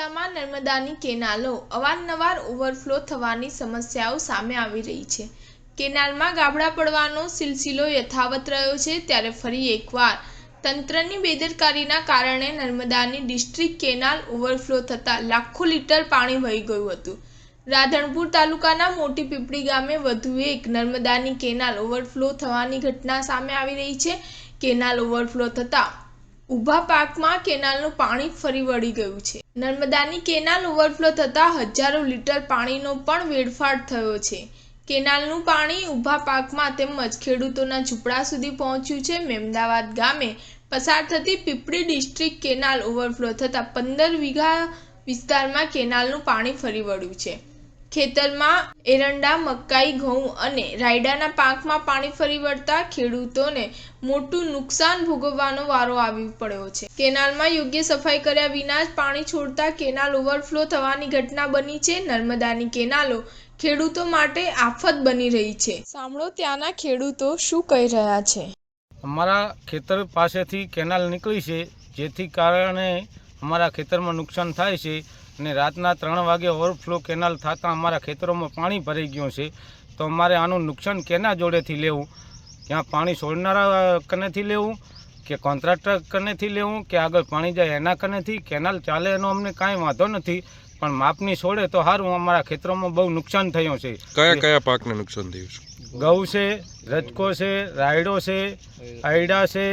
જિલ્લામાં નર્મદાની કેનાલો અવારનવાર ઓવરફ્લો થવાની સમસ્યાઓ સામે આવી રહી છે। કેનાલમાં ગાબડા પડવાનો સિલસિલો યથાવત રહ્યો છે, ત્યારે ફરી એકવાર તંત્રની બેદરકારીના કારણે નર્મદાની ડિસ્ટ્રિક્ટ કેનાલ ઓવરફ્લો થતાં લાખો લીટર પાણી વહી ગયું હતું। રાધનપુર તાલુકાના મોટી પીપળી ગામે વધુ એક નર્મદાની કેનાલ ઓવરફ્લો થવાની ઘટના સામે આવી રહી છે। કેનાલ ઓવરફ્લો થતાં ઊભા પાકમાં કેનાલનું પાણી ફરી વળી ગયું છે। નર્મદાની કેનાલ ઓવરફ્લો થતાં હજારો લીટર પાણીનો પણ વેડફાટ થયો છે। કેનાલનું પાણી ઊભા પાકમાં તેમજ ખેડૂતોના ઝૂંપડા સુધી પહોંચ્યું છે। મેમદાવાદ ગામે પસાર થતી પીપળી ડિસ્ટ્રિક્ટ કેનાલ ઓવરફ્લો થતાં 15 વીઘા વિસ્તારમાં કેનાલનું પાણી ફરી વળ્યું છે। ખેતરમાં એરંડા, મકાઈ, ઘઉં અને રાયડાના પાકમાં પાણી ફરી વળતા ખેડૂતોને મોટું નુકસાન ભોગવવાનો વારો આવી પડ્યો છે। કેનાલમાં યોગ્ય સફાઈ કર્યા વિના જ પાણી છોડતા કેનાલ ઓવરફ્લો થવાની ઘટના બની છે। નર્મદાની કેનાલો ખેડૂતો માટે આફત બની રહી છે। સાંભળો ત્યાંના ખેડૂતો શું કહી રહ્યા છે। અમારા ખેતર પાસેથી કેનાલ નીકળી છે, જેથી કારણે અમારા ખેતરમાં નુકસાન થાય છે અને રાતના 3 વાગે ઓવરફ્લો કેનાલ થતાં અમારા ખેતરોમાં પાણી ભરાઈ ગયું છે। તો અમારે આનું નુકસાન કેના જોડેથી લેવું? ક્યાં પાણી છોડનારા કનેથી લેવું કે કોન્ટ્રાક્ટર કનેથી લેવું કે આગળ પાણી જાય એના કનેથી? કેનાલ ચાલે એનો અમને કાંઈ વાંધો નથી, પણ માપની છોડે તો સારું। અમારા ખેતરોમાં બહુ નુકસાન થયું છે। કયા પાકને નુકસાન થયું છે? ઘઉં છે, રજકો છે, રાયડો છે, આયડા છે,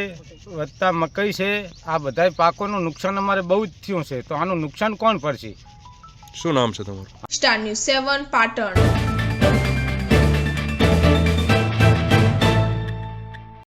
વત્તા મકાઈ છે। આ બધા પાકોનું નુકસાન અમારે બહુ જ થયું છે। તો આનું નુકસાન કોણ ભરશે? શું નામ છે તમારું? Star news 7 Patan.